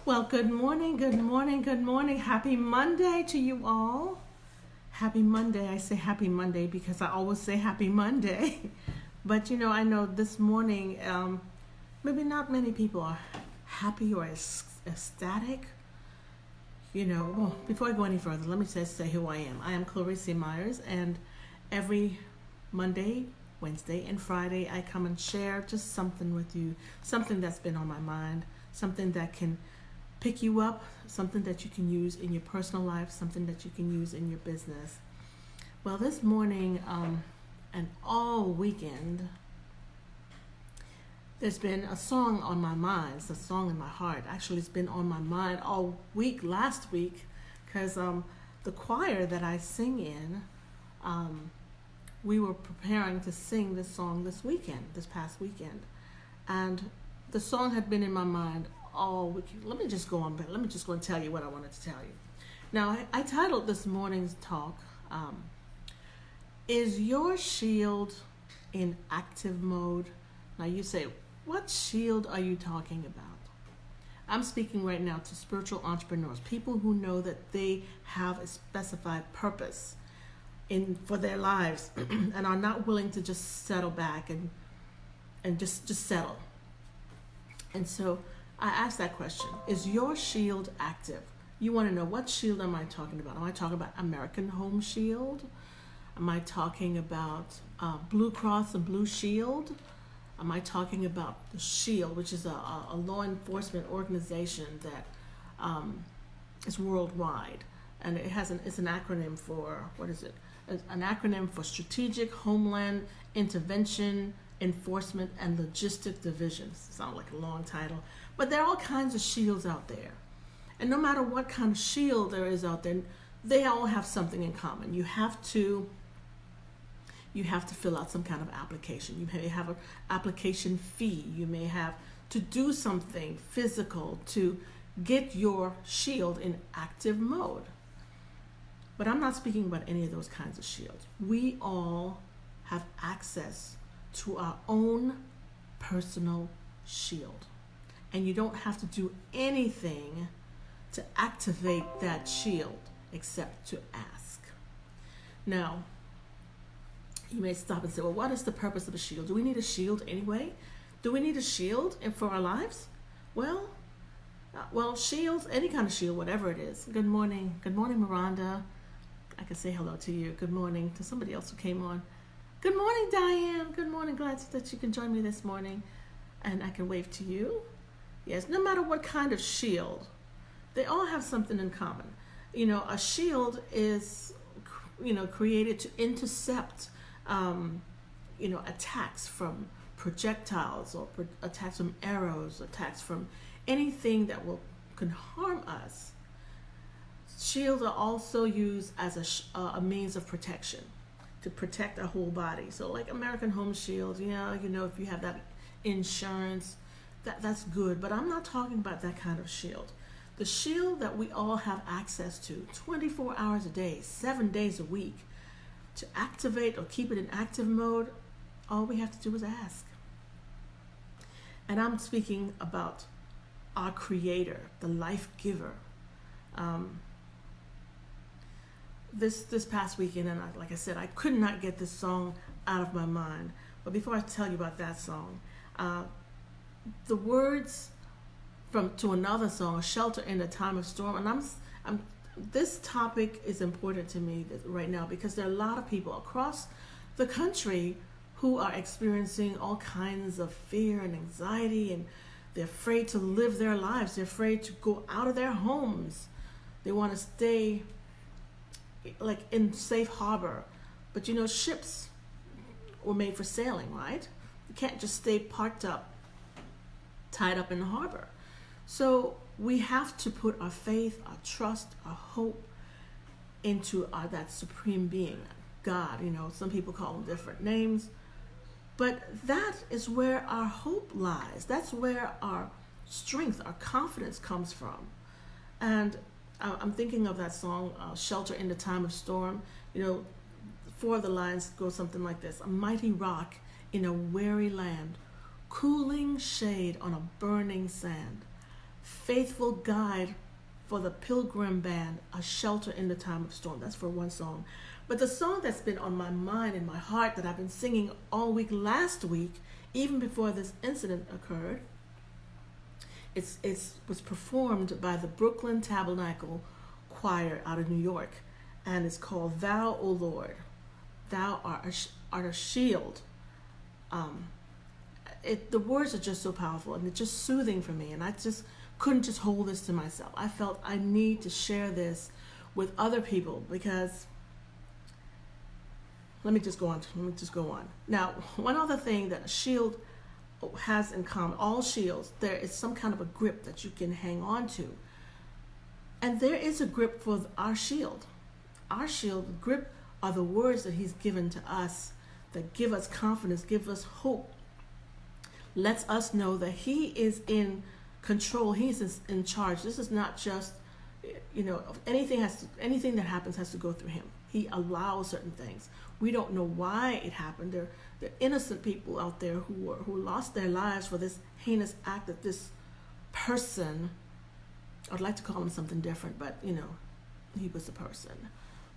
Well, good morning, good morning, good morning. Happy Monday to you all. Happy Monday. I say happy Monday because I always say happy Monday. But I know this morning, maybe not many people are happy or ecstatic. Well, before I go any further, let me just say who I am. I am Clarissa Myers, and every Monday, Wednesday, and Friday, I come and share just something with you, something that's been on my mind, something that can pick you up, something that you can use in your personal life, something that you can use in your business. Well, this morning and all weekend, there's been a song on my mind. It's a song in my heart. Actually, it's been on my mind all week, last week, because the choir that I sing in, we were preparing to sing this song this past weekend. And the song had been in my mind all week. Let me just go and tell you what I wanted to tell you. Now, I titled this morning's talk, Is Your Shield in Active Mode? Now you say, what shield are you talking about? I'm speaking right now to spiritual entrepreneurs, people who know that they have a specified purpose for their lives and are not willing to just settle back and just settle. And so I asked that question, is your shield active? You want to know, what shield am I talking about? Am I talking about American Home Shield? Am I talking about Blue Cross and Blue Shield? Am I talking about the S.H.I.E.L.D, which is a law enforcement organization that is worldwide? And it's an acronym for, what is it? An acronym for Strategic Homeland Intervention, Enforcement, and Logistic Divisions. Sounds like a long title. But there are all kinds of shields out there. And no matter what kind of shield there is out there, they all have something in common. You have to fill out some kind of application. You may have an application fee. You may have to do something physical to get your shield in active mode. But I'm not speaking about any of those kinds of shields. We all have access to our own personal shield. And you don't have to do anything to activate that shield except to ask. Now, you may stop and say, well, what is the purpose of a shield? Do we need a shield anyway? Do we need a shield for our lives? Well, shields, any kind of shield, whatever it is. Good morning. Good morning, Miranda. I can say hello to you. Good morning to somebody else who came on. Good morning, Diane. Good morning. Glad that you can join me this morning. And I can wave to you. Yes, no matter what kind of shield, they all have something in common. A shield is, created to intercept, attacks from projectiles or attacks from arrows, attacks from anything that can harm us. Shields are also used as a means of protection, to protect our whole body. So like American Home Shield, if you have that insurance, that's good. But I'm not talking about that kind of shield. The shield that we all have access to 24 hours a day, 7 days a week, to activate or keep it in active mode, all we have to do is ask. And I'm speaking about our Creator, the life giver. This past weekend, and like I said, I could not get this song out of my mind. But before I tell you about that song, the words to another song, "Shelter in a Time of Storm," and this topic is important to me right now because there are a lot of people across the country who are experiencing all kinds of fear and anxiety, and they're afraid to live their lives. They're afraid to go out of their homes. They want to stay like in safe harbor. But ships were made for sailing, right? You can't just stay tied up in the harbor. So we have to put our faith, our trust, our hope into that supreme being, God. Some people call him different names, but that is where our hope lies. That's where our strength, our confidence comes from. And I'm thinking of that song, "Shelter in the Time of Storm." Four of the lines go something like this: a mighty rock in a weary land, cooling shade on a burning sand, faithful guide for the pilgrim band, a shelter in the time of storm. That's for one song. But the song that's been on my mind and my heart that I've been singing all week last week, even before this incident occurred, it was performed by the Brooklyn Tabernacle Choir out of New York, and it's called "Thou, O Lord, Thou art a shield." The words are just so powerful, and it's just soothing for me, and I just couldn't just hold this to myself. I felt I need to share this with other people because let me just go on. Now, one other thing that a shield has in common, all shields, there is some kind of a grip that you can hang on to. And there is a grip for our shield. Our shield, the grip, are the words that he's given to us that give us confidence, give us hope, lets us know that he is in control, he's in charge. This is not just, anything that happens has to go through him. He allows certain things. We don't know why it happened. There are innocent people out there who lost their lives for this heinous act that this person, I'd like to call him something different, but he was a person.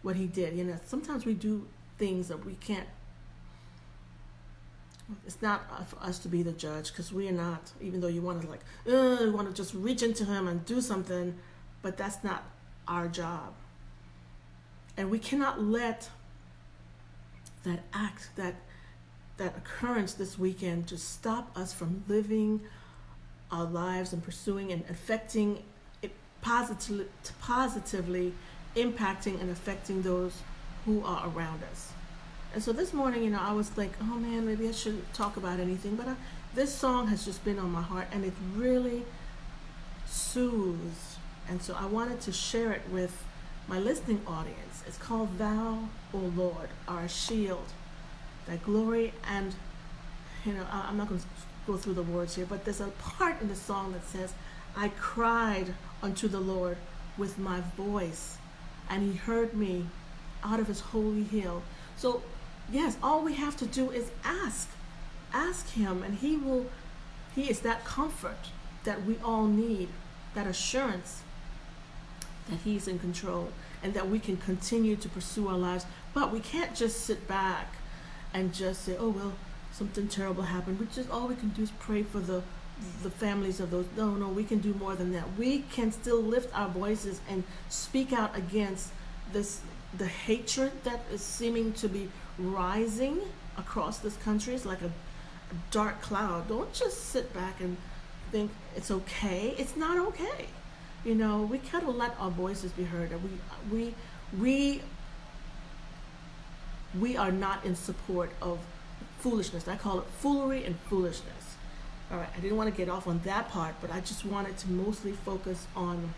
What he did, sometimes we do things that we can't. It's not for us to be the judge, because we are not. Even though you want to just reach into him and do something, but that's not our job. And we cannot let that act, that occurrence this weekend, just stop us from living our lives and pursuing and affecting it positively impacting and affecting those who are around us. And so this morning, I was like, oh man, maybe I shouldn't talk about anything, but this song has just been on my heart, and it really soothes. And so I wanted to share it with my listening audience. It's called "Thou, O Lord, Are a Shield." That glory, and I'm not going to go through the words here, but there's a part in the song that says, "I cried unto the Lord with my voice, and he heard me out of his holy hill." So yes, all we have to do is ask him, and he is that comfort that we all need, that assurance that he's in control and that we can continue to pursue our lives. But we can't just sit back and just say, oh well, something terrible happened. All we can do is pray for the families of those. No, we can do more than that. We can still lift our voices and speak out against the hatred that is seeming to be rising across this country. It's like a dark cloud. Don't just sit back and think it's okay. It's not okay. We gotta let our voices be heard. We are not in support of foolishness. I call it foolery and foolishness. All right, I didn't want to get off on that part, but I just wanted to mostly focus on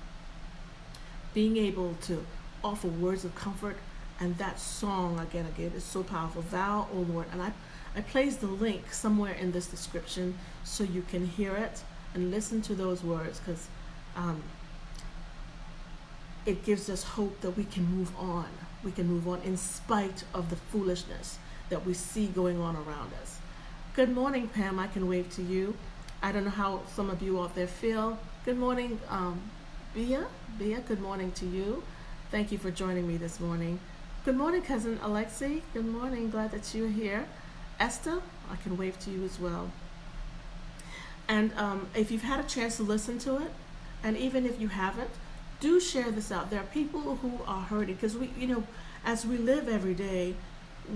being able to offer words of comfort. And that song, again, is so powerful. "Thou, O Lord." And I placed the link somewhere in this description so you can hear it and listen to those words, because it gives us hope that we can move on. We can move on in spite of the foolishness that we see going on around us. Good morning, Pam. I can wave to you. I don't know how some of you out there feel. Good morning, Bia. Good morning to you. Thank you for joining me this morning. Good morning, cousin Alexi. Good morning. Glad that you're here. Esther, I can wave to you as well. And if you've had a chance to listen to it, and even if you haven't, do share this out. There are people who are hurting, because as we live every day,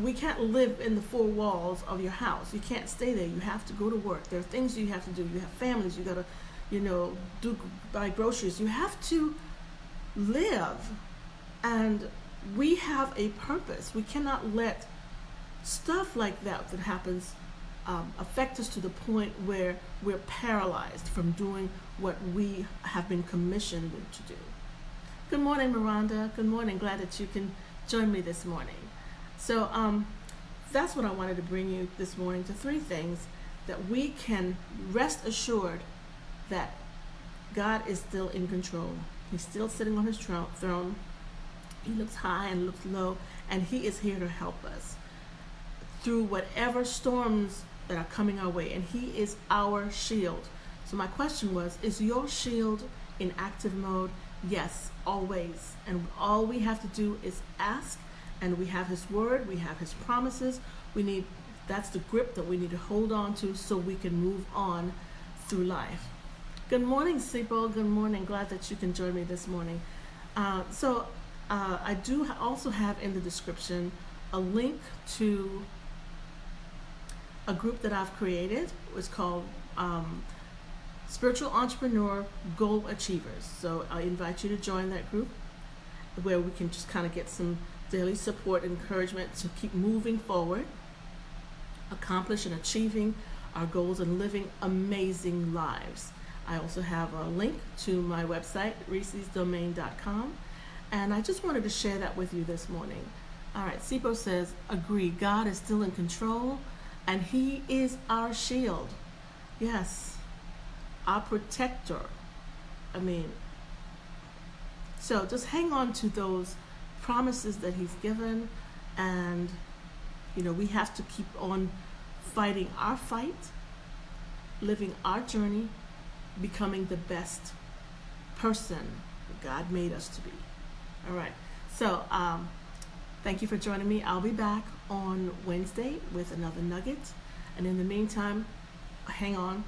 we can't live in the four walls of your house. You can't stay there. You have to go to work. There are things you have to do. You have families. You got to, buy groceries. You have to live. And we have a purpose. We cannot let stuff like that happens affect us to the point where we're paralyzed from doing what we have been commissioned to do. Good morning, Miranda. Good morning. Glad that you can join me this morning. So that's what I wanted to bring you this morning, to three things that we can rest assured that God is still in control. He's still sitting on his throne. He looks high and looks low, and he is here to help us through whatever storms that are coming our way. And he is our shield. So my question was, is your shield in active mode? Yes, always. And all we have to do is ask, and we have his word, we have his promises. That's the grip that we need to hold on to so we can move on through life. Good morning, S.H.I.E.L.D. Good morning. Glad that you can join me this morning. I do also have in the description a link to a group that I've created. It's called Spiritual Entrepreneur Goal Achievers. So I invite you to join that group where we can just kind of get some daily support, encouragement to keep moving forward, accomplish and achieving our goals and living amazing lives. I also have a link to my website, reesesdomain.com, and I just wanted to share that with you this morning. All right, Sipo says, agree, God is still in control, and he is our shield. Yes, our protector. So just hang on to those promises that he's given, and we have to keep on fighting our fight, living our journey, becoming the best person God made us to be. All right. So thank you for joining me. I'll be back on Wednesday with another nugget. And in the meantime, hang on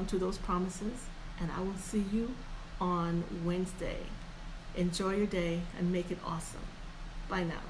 to those promises, and I will see you on Wednesday. Enjoy your day and make it awesome. Bye now.